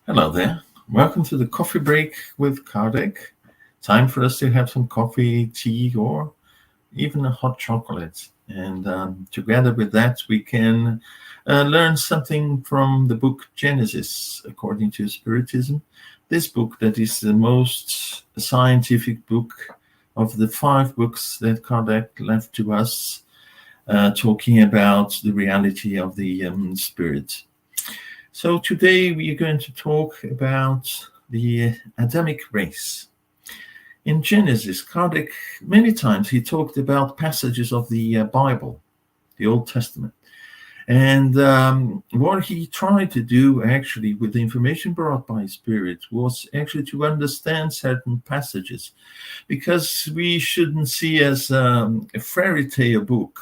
Hello there. Welcome to the coffee break with Kardec. Time for us to have some coffee, tea, or even a hot chocolate. And together with that, we can learn something from the book Genesis, according to Spiritism. This book that is the most scientific book of the 5 books that Kardec left to us, talking about the reality of the spirit. So today we are going to talk about the Adamic race. In Genesis, Kardec, many times he talked about passages of the Bible, the Old Testament. And what he tried to do actually with the information brought by Spirit was actually to understand certain passages, because we shouldn't see as a fairy tale book,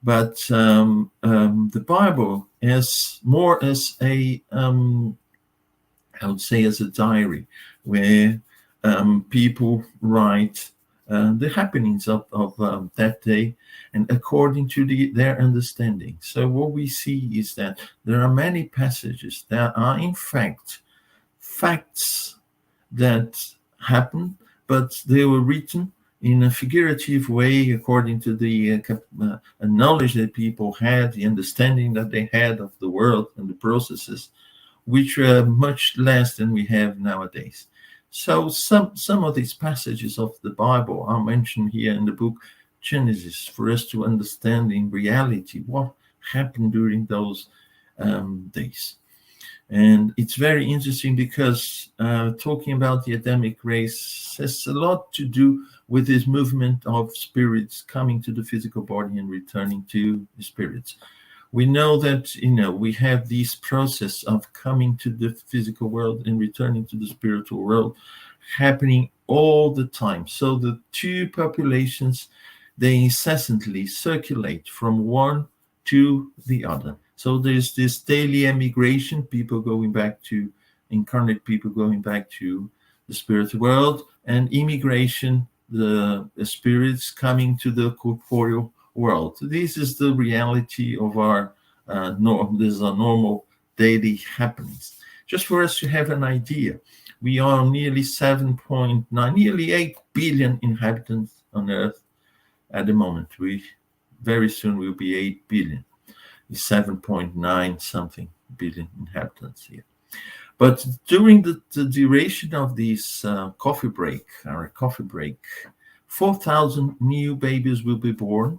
but the Bible is more as a, I would say, as a diary, where people write the happenings of that day, and according to their understanding. So what we see is that there are many passages that are in fact facts that happen, but they were written in a figurative way, according to the knowledge that people had, the understanding that they had of the world and the processes, which were much less than we have nowadays. So some of these passages of the Bible are mentioned here in the book Genesis, for us to understand in reality what happened during those days. And it's very interesting because talking about the Adamic race has a lot to do with this movement of spirits coming to the physical body and returning to the spirits. We know that, we have this process of coming to the physical world and returning to the spiritual world happening all the time. So the two populations, they incessantly circulate from one to the other. So there's this daily emigration, people going back to incarnate, people going back to the spiritual world, and immigration, the spirits coming to the corporeal world. This is the reality of our this is our normal daily happenings. Just for us to have an idea, we are nearly 7.9, nearly 8 billion inhabitants on Earth at the moment. We very soon will be 8 billion. 7.9 something billion inhabitants here. But during the duration of this coffee break, 4,000 new babies will be born,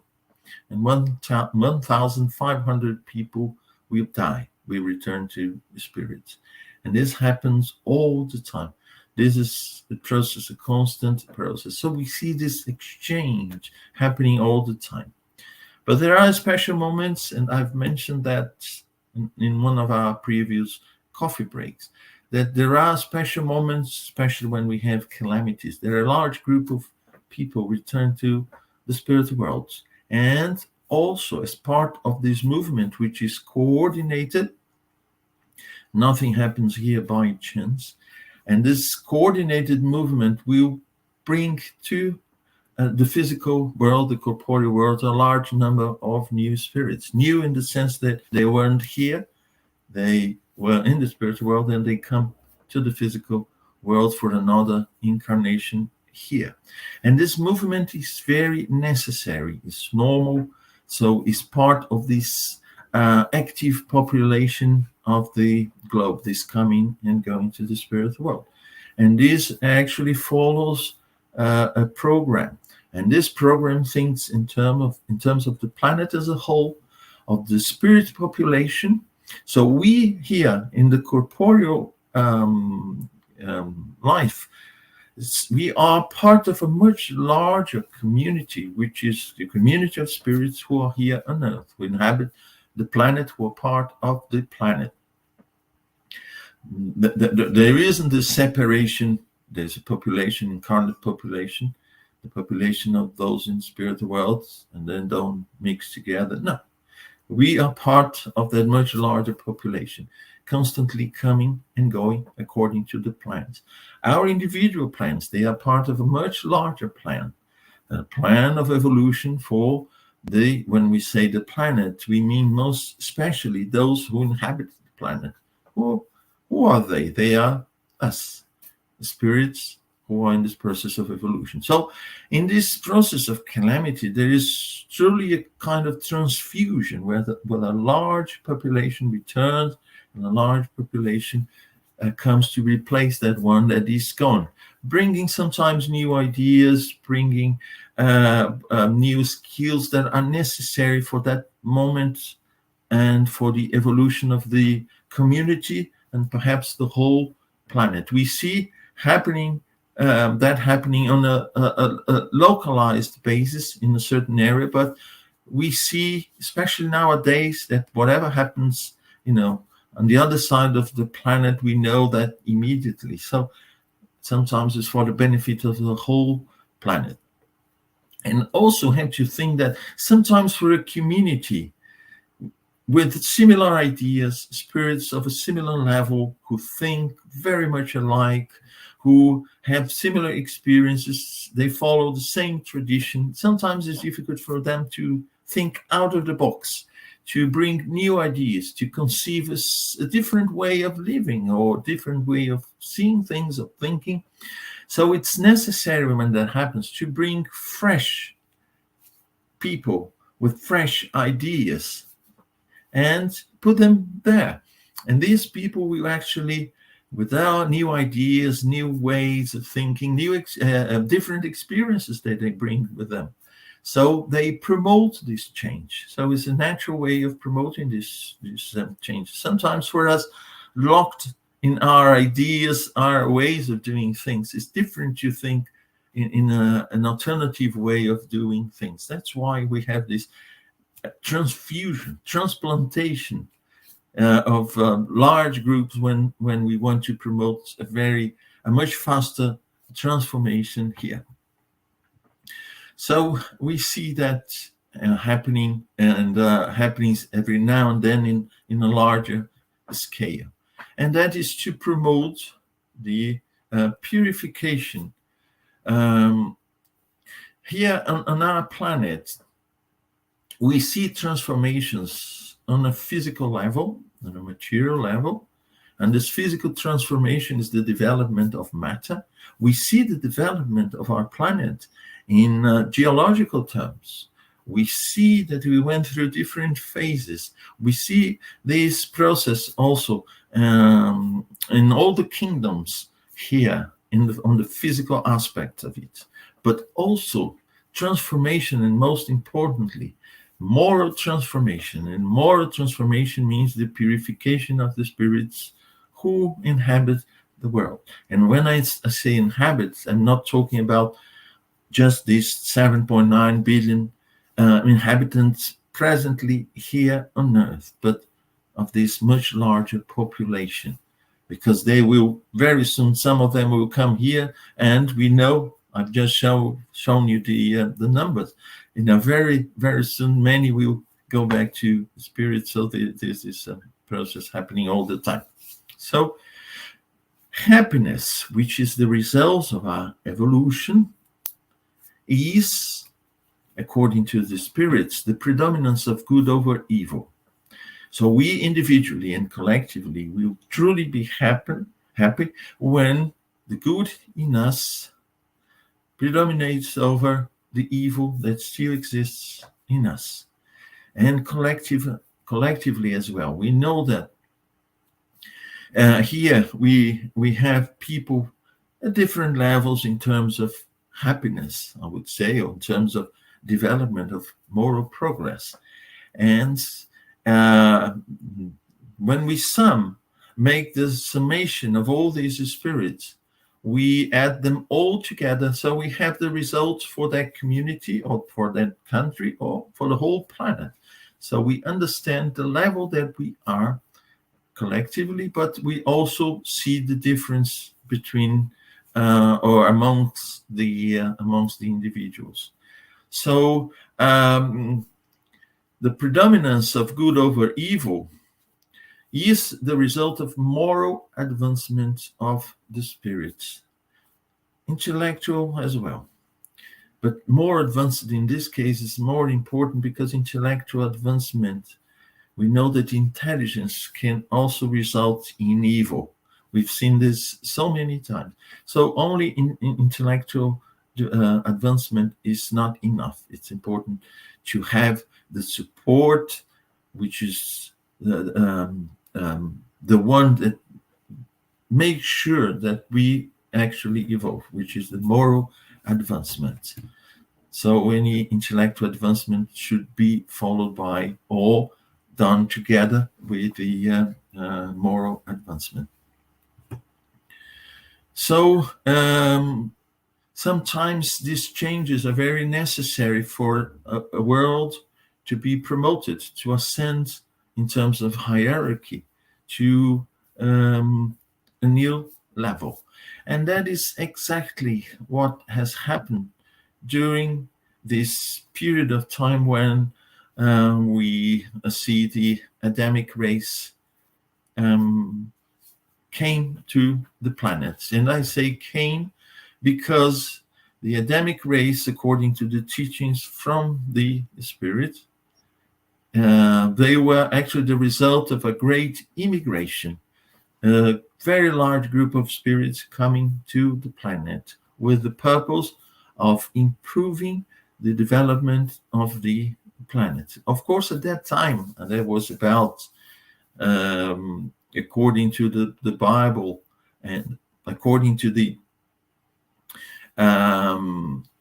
and 1,500 people will die, will return to the spirits. And this happens all the time. This is the process, a constant process. So we see this exchange happening all the time. But there are special moments, and I've mentioned that in one of our previous coffee breaks, that there are special moments, especially when we have calamities. There are a large group of people return to the spiritual world. And also as part of this movement, which is coordinated, nothing happens here by chance. And this coordinated movement will bring to the physical world, the corporeal world, a large number of new spirits. New in the sense that they weren't here, they were in the spiritual world, and they come to the physical world for another incarnation here. And this movement is very necessary, it's normal, so it's part of this active population of the globe, this coming and going to the spiritual world. And this actually follows a program. And this program thinks in terms of the planet as a whole, of the spirit population. So we here in the corporeal life, we are part of a much larger community, which is the community of spirits who are here on Earth, who inhabit the planet, who are part of the planet. There isn't this separation. There's a population, incarnate population, the population of those in spirit world, and then don't mix together. No, we are part of that much larger population, constantly coming and going according to the plans. Our individual plans, they are part of a much larger plan, a plan of evolution for when we say the planet, we mean most especially those who inhabit the planet. Who are they? They are us, the spirits who are in this process of evolution. So in this process of calamity, there is truly a kind of transfusion where a large population returns and a large population comes to replace that one that is gone, bringing sometimes new ideas, bringing new skills that are necessary for that moment and for the evolution of the community and perhaps the whole planet. We see that happening on a localized basis in a certain area, but we see, especially nowadays, that whatever happens, on the other side of the planet, we know that immediately. So sometimes it's for the benefit of the whole planet. And also have to think that sometimes for a community with similar ideas, spirits of a similar level, who think very much alike, who have similar experiences, they follow the same tradition. Sometimes it's difficult for them to think out of the box, to bring new ideas, to conceive a different way of living or different way of seeing things, of thinking. So it's necessary when that happens to bring fresh people with fresh ideas and put them there. And these people will actually, with our new ideas, new ways of thinking, different experiences that they bring with them. So they promote this change. So it's a natural way of promoting this change. Sometimes for us, locked in our ideas, our ways of doing things, it's different to think in an alternative way of doing things. That's why we have this transplantation of large groups when we want to promote a much faster transformation here. So we see that happening and happenings every now and then in a larger scale. And that is to promote the purification. Here on our planet, we see transformations on a physical level, on a material level. And this physical transformation is the development of matter. We see the development of our planet in geological terms. We see that we went through different phases. We see this process also in all the kingdoms here on the physical aspect of it, but also transformation, and most importantly, moral transformation. And moral transformation means the purification of the spirits who inhabit the world. And when I say inhabit, I'm not talking about just these 7.9 billion inhabitants presently here on Earth, but of this much larger population, because they will very soon, some of them will come here, and we know, I've just shown you the numbers. Very, very soon, many will go back to spirit. So this is a process happening all the time. So happiness, which is the result of our evolution, is, according to the spirits, the predominance of good over evil. So we individually and collectively will truly be happy when the good in us predominates over the evil that still exists in us. And collectively as well. We know that here we have people at different levels in terms of happiness, I would say, or in terms of development of moral progress. And when we make the summation of all these spirits, we add them all together, so we have the results for that community or for that country or for the whole planet. So we understand the level that we are collectively, but we also see the difference between or amongst the individuals. So the predominance of good over evil is the result of moral advancement of the spirit, intellectual as well. But more advanced in this case is more important, because intellectual advancement, we know that intelligence can also result in evil. We've seen this so many times. So only in intellectual advancement is not enough. It's important to have the support, which is the one that makes sure that we actually evolve, which is the moral advancement. So any intellectual advancement should be followed by, or done together with, the moral advancement. So sometimes these changes are very necessary for a world to be promoted, to ascend in terms of hierarchy to a new level. And that is exactly what has happened during this period of time when we see the Adamic race came to the planet. And I say came because the Adamic race, according to the teachings from the Spirit, they were actually the result of a great immigration, a very large group of spirits coming to the planet with the purpose of improving the development of the planet. Of course, at that time, there was about, according to the Bible and according to the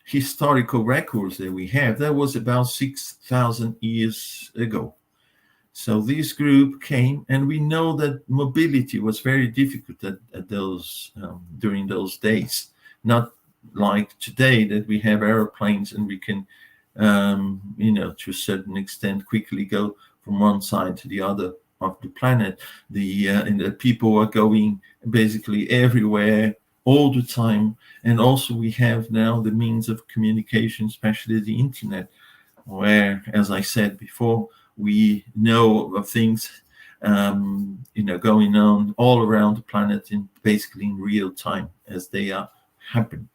historical records that we have, that was about 6,000 years ago. So this group came, and we know that mobility was very difficult at those during those days. Not like today that we have airplanes and we can, to a certain extent, quickly go from one side to the other of the planet. And the people are going basically everywhere all the time. And also we have now the means of communication, especially the internet, where, as I said before, we know of things, going on all around the planet basically in real time as they are happening.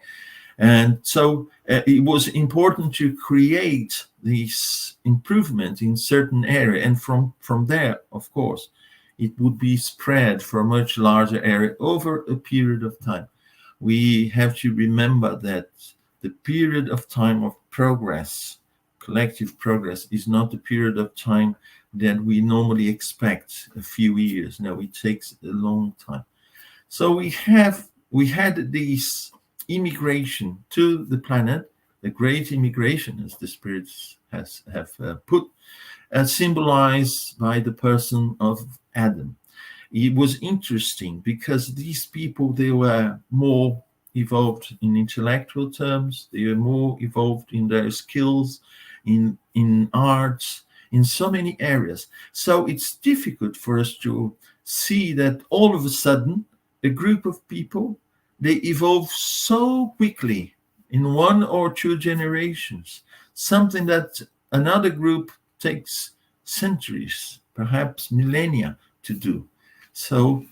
And so it was important to create this improvement in certain area. And from there, of course, it would be spread for a much larger area over a period of time. We have to remember that the period of time of progress, collective progress, is not the period of time that we normally expect a few years. No, it takes a long time. So we had this immigration to the planet, the great immigration, as the spirits have put, symbolized by the person of Adam. It was interesting because these people, they were more evolved in intellectual terms, they were more evolved in their skills, in arts, in so many areas. So it's difficult for us to see that all of a sudden a group of people, they evolve so quickly in 1 or 2 generations, something that another group takes centuries, perhaps millennia to do. So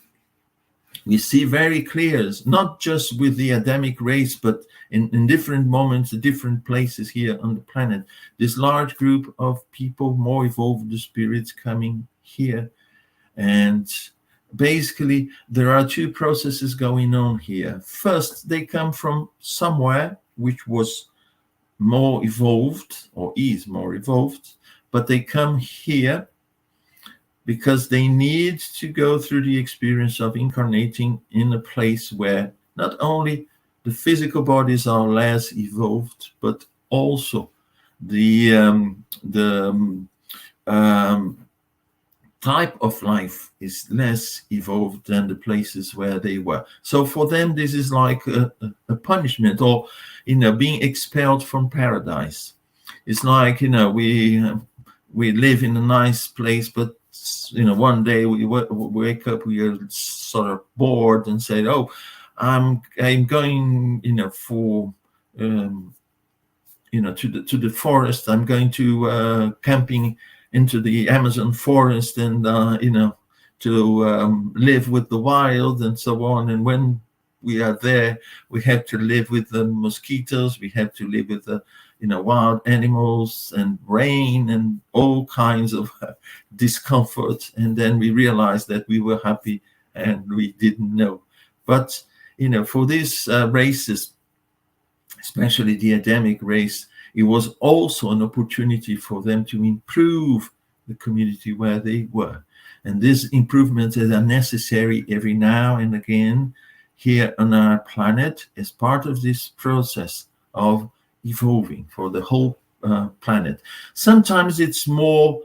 we see very clear, not just with the Adamic race, but in different moments, different places here on the planet, this large group of people, more evolved spirits coming here. And basically, there are 2 processes going on here. First, they come from somewhere which was more evolved, or is more evolved, but they come here because they need to go through the experience of incarnating in a place where not only the physical bodies are less evolved, but also the type of life is less evolved than the places where they were. So for them, this is like a punishment, or being expelled from paradise. It's like we live in a nice place, but one day we wake up, we are sort of bored and say, oh, I'm going, for to the forest. I'm going to camping into the Amazon forest, and to live with the wild and so on. And when we are there, we have to live with the mosquitoes. We have to live with the wild animals and rain and all kinds of discomfort. And then we realized that we were happy and we didn't know. But for these races, especially the Adamic race, it was also an opportunity for them to improve the community where they were. And these improvements are necessary every now and again here on our planet as part of this process of evolving for the whole planet. Sometimes it's more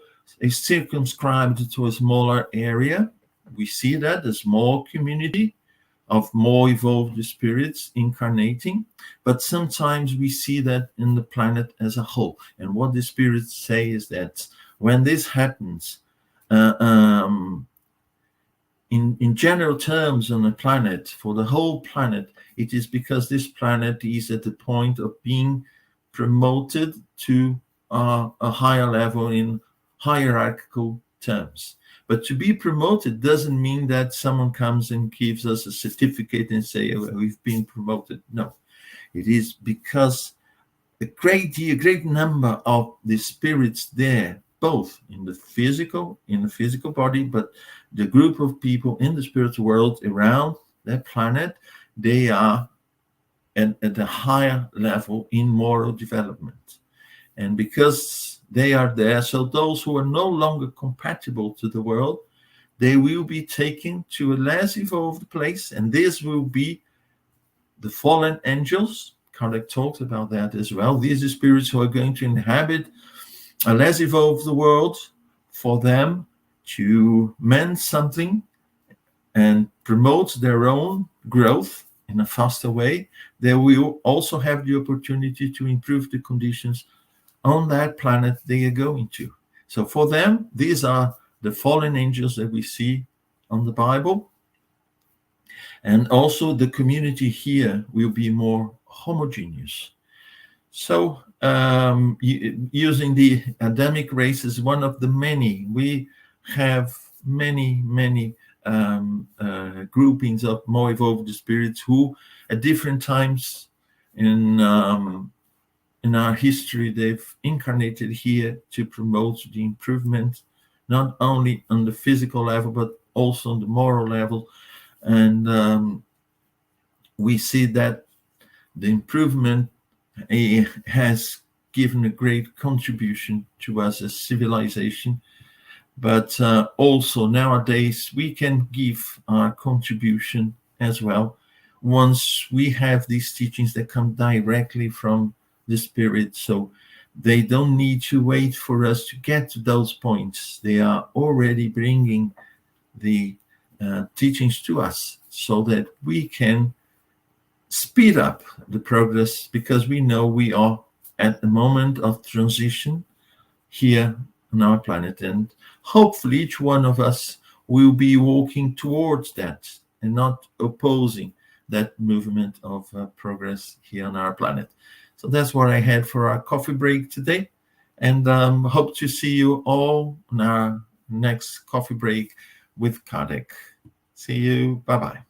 circumscribed to a smaller area. We see that a small community of more evolved spirits incarnating, but sometimes we see that in the planet as a whole. And what the spirits say is that when this happens, in general terms on the planet, for the whole planet, it is because this planet is at the point of being promoted to a higher level in hierarchical terms. But to be promoted doesn't mean that someone comes and gives us a certificate and say, oh, we've been promoted. No, it is because a great number of the spirits there, both in the physical body, but the group of people in the spiritual world around that planet, they are at a higher level in moral development. And because they are there, so those who are no longer compatible to the world, they will be taken to a less evolved place, and this will be the fallen angels. Kardec talks about that as well. These are spirits who are going to inhabit a less evolved world for them to mend something and promote their own growth in a faster way. They will also have the opportunity to improve the conditions on that planet they are going to. So for them, these are the fallen angels that we see on the Bible. And also the community here will be more homogeneous. So using the Adamic race is one of the many. We have many groupings of more evolved spirits who at different times in our history, they've incarnated here to promote the improvement, not only on the physical level, but also on the moral level. And we see that the improvement has given a great contribution to us as civilization. But also nowadays, we can give our contribution as well once we have these teachings that come directly from the Spirit. So they don't need to wait for us to get to those points. They are already bringing the teachings to us so that we can speed up the progress, because we know we are at the moment of transition here on our planet, and hopefully each one of us will be walking towards that and not opposing that movement of progress here on our planet. So that's what I had for our coffee break today, and hope to see you all on our next coffee break with Kardec. See you. Bye-bye.